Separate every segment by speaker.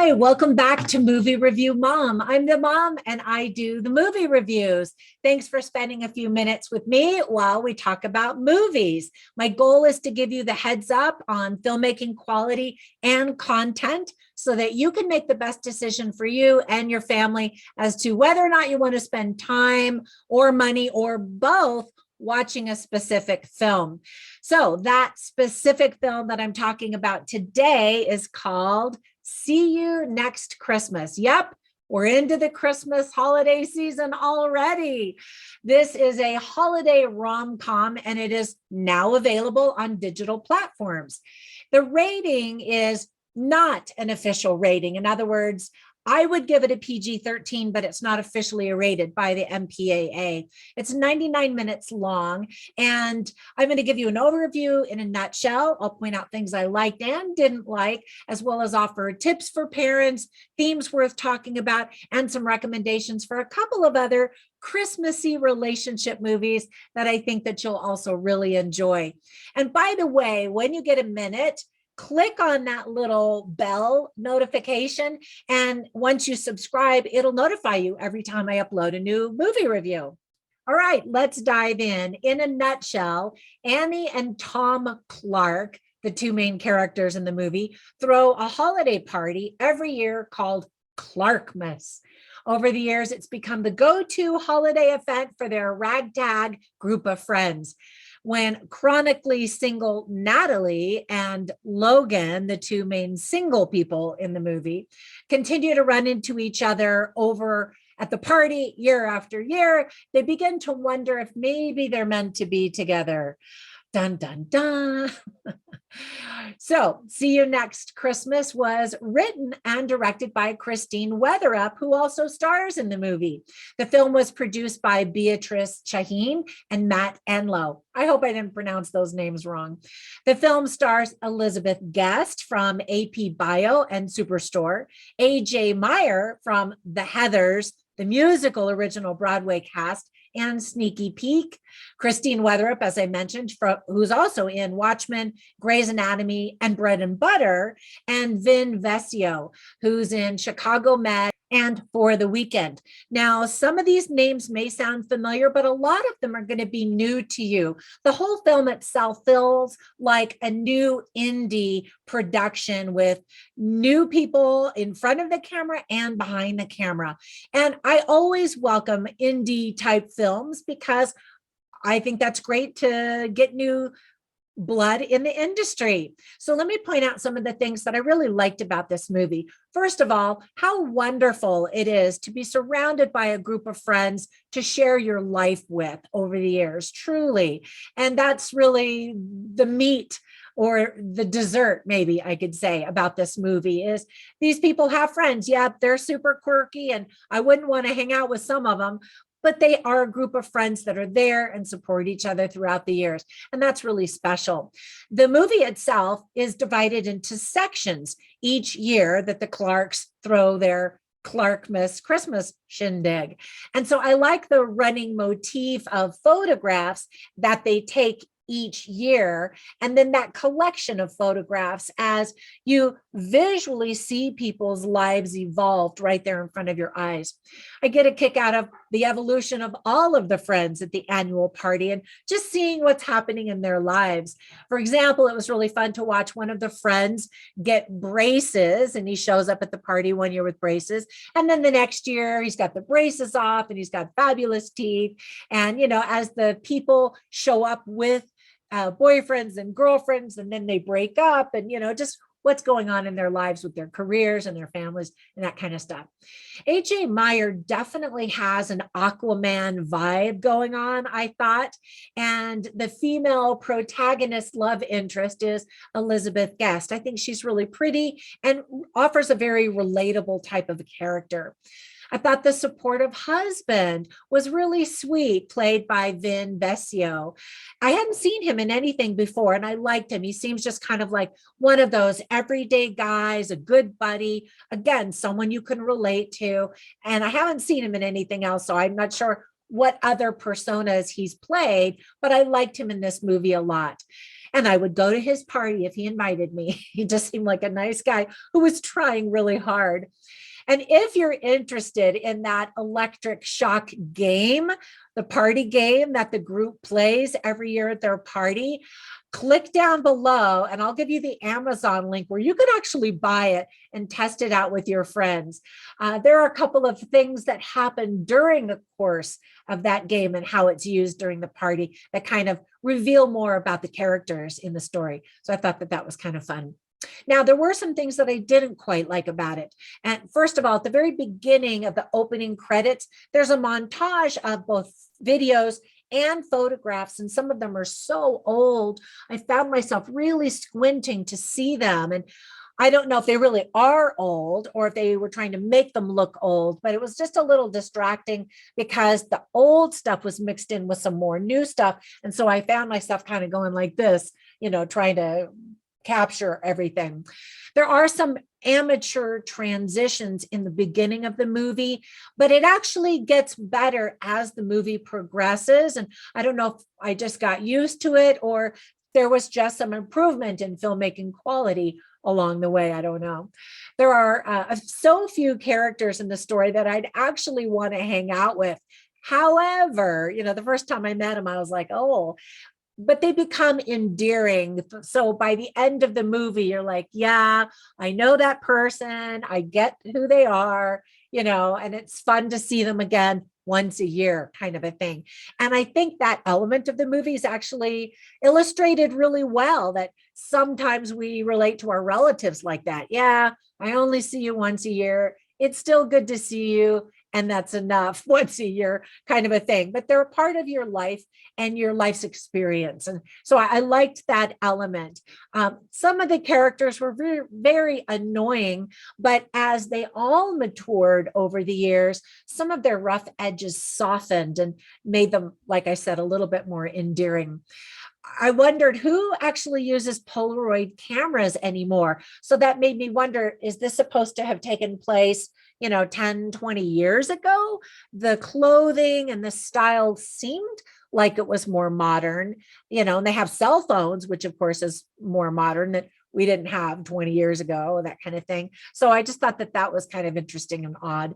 Speaker 1: Hi, welcome back to Movie Review Mom. I'm the mom and I do the movie reviews. Thanks for spending a few minutes with me while we talk about movies. My goal is to give you the heads up on filmmaking quality and content so that you can make the best decision for you and your family as to whether or not you want to spend time or money or both watching a specific film. So that specific film that I'm talking about today is called See You Next Christmas. Yep, we're into the Christmas holiday season already. This is a holiday rom-com and it is now available on digital platforms. The rating is not an official rating. In other words, I would give it a PG-13, but it's not officially rated by the MPAA. It's 99 minutes long, and I'm going to give you an overview in a nutshell. I'll point out things I liked and didn't like, as well as offer tips for parents, themes worth talking about, and some recommendations for a couple of other Christmassy relationship movies that I think that you'll also really enjoy. And by the way, when you get a minute, click on that little bell notification. And once you subscribe, it'll notify you every time I upload a new movie review. All right, let's dive in. In a nutshell, Annie and Tom Clark, the two main characters in the movie, throw a holiday party every year called Clarkmas. Over the years, it's become the go-to holiday event for their ragtag group of friends. When chronically single Natalie and Logan, the two main single people in the movie, continue to run into each other over at the party year after year, they begin to wonder if maybe they're meant to be together. Dun, dun, dun. So, See You Next Christmas was written and directed by Christine Weatherup, who also stars in the movie. The film was produced by Beatrice Chahine and Matt Enlow. I hope I didn't pronounce those names wrong. The film stars Elizabeth Guest from AP Bio and Superstore, AJ Meyer from The Heathers, the musical original Broadway cast, and Sneaky Peek. Christine Weatherup, as I mentioned, who's also in Watchmen, Grey's Anatomy, and Bread and Butter, and Vin Vesio, who's in Chicago Med and For the Weekend. Now, some of these names may sound familiar, but a lot of them are going to be new to you. The whole film itself feels like a new indie production with new people in front of the camera and behind the camera. And I always welcome indie type films because I think that's great to get new blood in the industry. So let me point out some of the things that I really liked about this movie. First of all, how wonderful it is to be surrounded by a group of friends to share your life with over the years, truly. And that's really the meat or the dessert, maybe I could say, about this movie is these people have friends. Yeah, they're super quirky and I wouldn't want to hang out with some of them, but they are a group of friends that are there and support each other throughout the years. And that's really special. The movie itself is divided into sections each year that the Clarks throw their Clarkmas Christmas shindig. And so I like the running motif of photographs that they take each year, and then that collection of photographs as you visually see people's lives evolved right there in front of your eyes. I get a kick out of the evolution of all of the friends at the annual party and just seeing what's happening in their lives. For example, it was really fun to watch one of the friends get braces, and he shows up at the party one year with braces, and then the next year he's got the braces off and he's got fabulous teeth. And as the people show up with boyfriends and girlfriends, and then they break up, and just what's going on in their lives with their careers and their families and that kind of stuff. AJ Meyer definitely has an Aquaman vibe going on, I thought. And the female protagonist love interest is Elizabeth Guest. I think she's really pretty and offers a very relatable type of a character. I thought the supportive husband was really sweet, played by Vin Vesio. I hadn't seen him in anything before, and I liked him. He seems just kind of like one of those everyday guys, a good buddy, again, someone you can relate to. And I haven't seen him in anything else, so I'm not sure what other personas he's played, but I liked him in this movie a lot. and I would go to his party if he invited me. He just seemed like a nice guy who was trying really hard. And if you're interested in that electric shock game, the party game that the group plays every year at their party, click down below and I'll give you the Amazon link where you can actually buy it and test it out with your friends. There are a couple of things that happen during the course of that game and how it's used during the party that kind of reveal more about the characters in the story. So I thought that that was kind of fun. Now, there were some things that I didn't quite like about it. And first of all, at the very beginning of the opening credits, there's a montage of both videos and photographs, and some of them are so old. I found myself really squinting to see them. And I don't know if they really are old or if they were trying to make them look old, but it was just a little distracting because the old stuff was mixed in with some more new stuff. And so I found myself kind of going like this, trying to capture everything. There are some amateur transitions in the beginning of the movie, but it actually gets better as the movie progresses. And I don't know if I just got used to it or there was just some improvement in filmmaking quality along the way. I don't know. There are so few characters in the story that I'd actually want to hang out with. However, the first time I met him, I was like, oh, but they become endearing. So by the end of the movie, you're like, yeah, I know that person. I get who they are, and it's fun to see them again once a year kind of a thing. And I think that element of the movie is actually illustrated really well, that sometimes we relate to our relatives like that. Yeah, I only see you once a year. It's still good to see you. And that's enough once a year kind of a thing, but they're a part of your life and your life's experience. And so I liked that element. Some of the characters were very, very annoying, but as they all matured over the years, some of their rough edges softened and made them, like I said, a little bit more endearing. I wondered who actually uses Polaroid cameras anymore. So that made me wonder, is this supposed to have taken place 10, 20 years ago? The clothing and the style seemed like it was more modern, and they have cell phones, which of course is more modern that we didn't have 20 years ago, that kind of thing. So I just thought that that was kind of interesting and odd.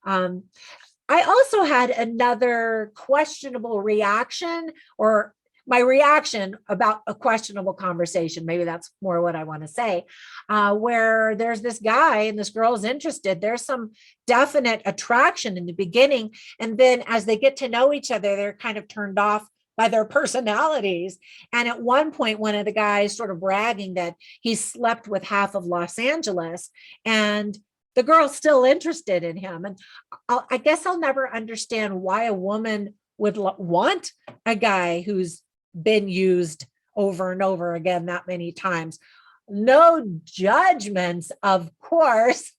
Speaker 1: I also had another questionable reaction, or my reaction about a questionable conversation. Maybe that's more what I want to say, where there's this guy and this girl is interested. There's some definite attraction in the beginning. And then as they get to know each other, they're kind of turned off by their personalities. And at one point, one of the guys sort of bragging that he slept with half of Los Angeles, and the girl's still interested in him. And I guess I'll never understand why a woman would want a guy who's been used over and over again that many times. No judgments, of course.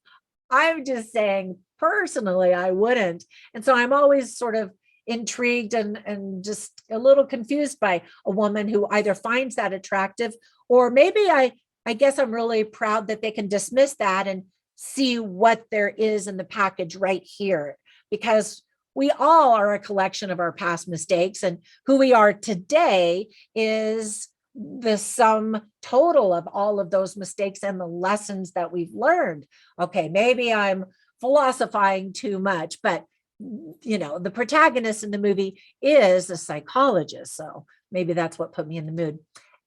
Speaker 1: I'm just saying personally, I wouldn't. And so I'm always sort of intrigued and just a little confused by a woman who either finds that attractive, or maybe I guess I'm really proud that they can dismiss that and see what there is in the package right here, because we all are a collection of our past mistakes, and who we are today is the sum total of all of those mistakes and the lessons that we've learned. Okay, maybe I'm philosophizing too much, but the protagonist in the movie is a psychologist, so maybe that's what put me in the mood.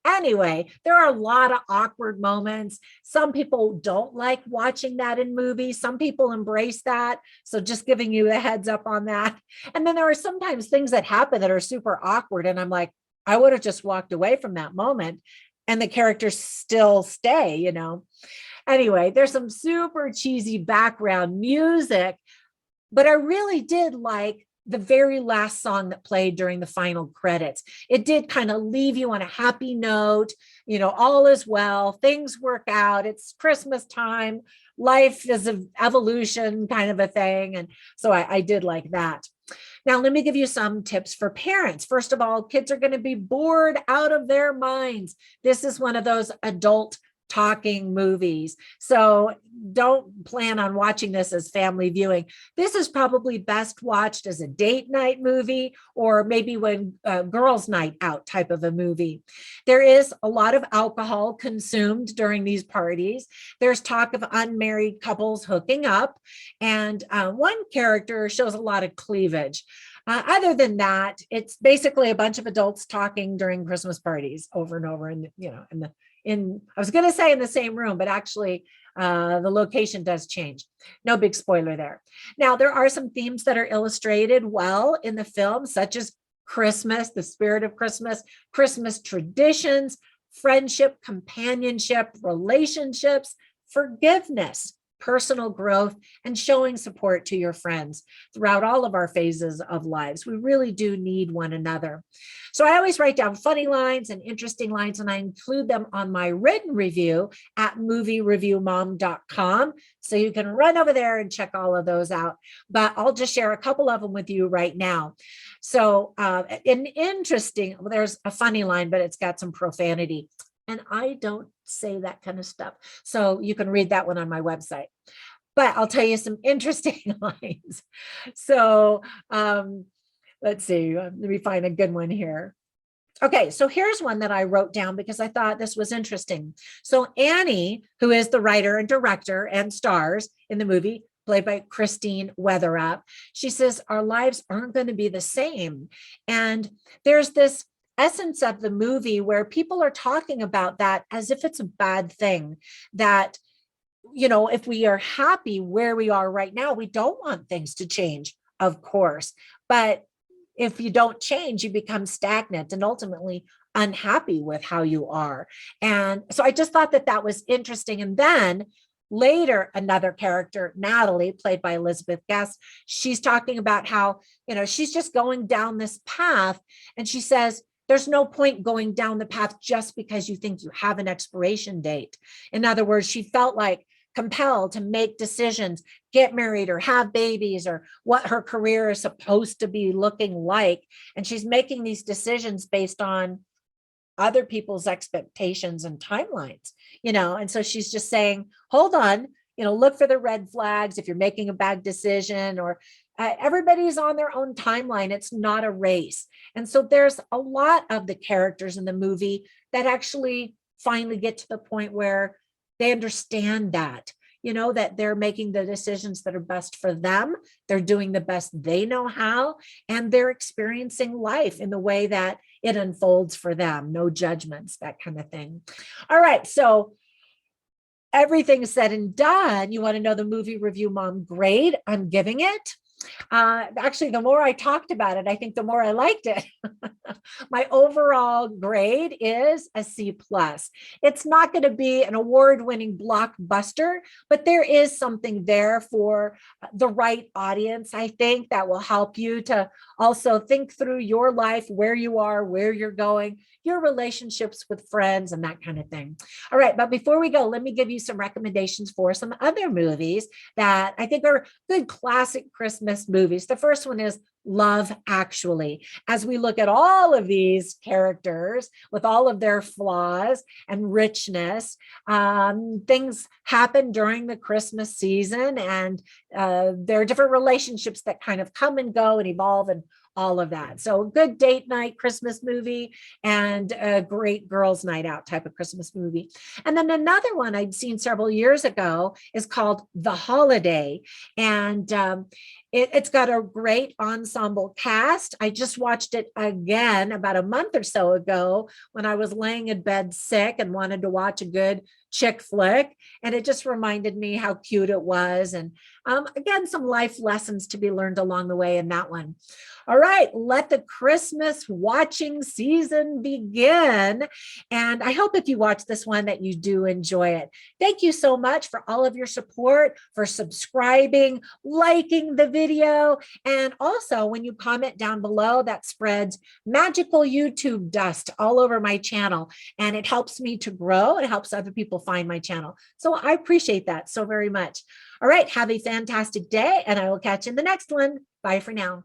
Speaker 1: Anyway, there are a lot of awkward moments. Some people don't like watching that in movies. Some people embrace that. So just giving you a heads up on that. And then there are sometimes things that happen that are super awkward. And I'm like, I would have just walked away from that moment and the characters still stay, Anyway, there's some super cheesy background music, but I really did like the very last song that played during the final credits. It did kind of leave you on a happy note, all is well, things work out, it's Christmas time, life is an evolution kind of a thing. And so I did like that. Now, let me give you some tips for parents. First of all, kids are going to be bored out of their minds. This is one of those adult talking movies. So don't plan on watching this as family viewing. This is probably best watched as a date night movie, or maybe when girls' night out type of a movie. There is a lot of alcohol consumed during these parties. There's talk of unmarried couples hooking up, and one character shows a lot of cleavage. Other than that, it's basically a bunch of adults talking during Christmas parties over and over, and I was going to say in the same room, but actually the location does change. No big spoiler there. Now, there are some themes that are illustrated well in the film, such as Christmas, the spirit of Christmas, Christmas traditions, friendship, companionship, relationships, forgiveness, personal growth, and showing support to your friends throughout all of our phases of lives. We really do need one another. So I always write down funny lines and interesting lines, and I include them on my written review at moviereviewmom.com. So you can run over there and check all of those out. But I'll just share a couple of them with you right now. So there's a funny line, but it's got some profanity. And I don't say that kind of stuff. So you can read that one on my website. But I'll tell you some interesting lines. So let's see. Let me find a good one here. Okay, so here's one that I wrote down because I thought this was interesting. So Annie, who is the writer and director and stars in the movie, played by Christine Weatherup, she says, our lives aren't going to be the same. And there's this essence of the movie where people are talking about that as if it's a bad thing, that, if we are happy where we are right now, we don't want things to change, of course. But if you don't change, you become stagnant and ultimately unhappy with how you are. And so I just thought that that was interesting. And then later, another character, Natalie, played by Elizabeth Guest, she's talking about how, she's just going down this path. And she says, there's no point going down the path just because you think you have an expiration date. In other words, she felt like compelled to make decisions, get married or have babies, or what her career is supposed to be looking like. And she's making these decisions based on other people's expectations and timelines, and so she's just saying, hold on, look for the red flags if you're making a bad decision, or everybody's on their own timeline. It's not a race. And so there's a lot of the characters in the movie that actually finally get to the point where they understand that, that they're making the decisions that are best for them. They're doing the best they know how, and they're experiencing life in the way that it unfolds for them. No judgments, that kind of thing. All right. So everything said and done, you want to know the movie review mom grade I'm giving it? Actually, the more I talked about it, I think the more I liked it. My overall grade is a C+. It's not going to be an award-winning blockbuster, but there is something there for the right audience, I think, that will help you to also think through your life, where you are, where you're going, your relationships with friends, and that kind of thing. All right, but before we go, let me give you some recommendations for some other movies that I think are good classic Christmas movies. The first one is Love Actually. As we look at all of these characters with all of their flaws and richness, things happen during the Christmas season, and there are different relationships that kind of come and go and evolve and all of that. So a good date night Christmas movie and a great girls' night out type of Christmas movie. And then another one I'd seen several years ago is called The Holiday. And it's got a great ensemble cast. I just watched it again about a month or so ago when I was laying in bed sick and wanted to watch a good chick flick. And it just reminded me how cute it was. And again, some life lessons to be learned along the way in that one. All right, let the Christmas watching season begin. And I hope if you watch this one that you do enjoy it. Thank you so much for all of your support, for subscribing, liking the video. And also when you comment down below, that spreads magical YouTube dust all over my channel. And it helps me to grow. It helps other people find my channel. So I appreciate that so very much. All right, have a fantastic day, and I will catch you in the next one. Bye for now.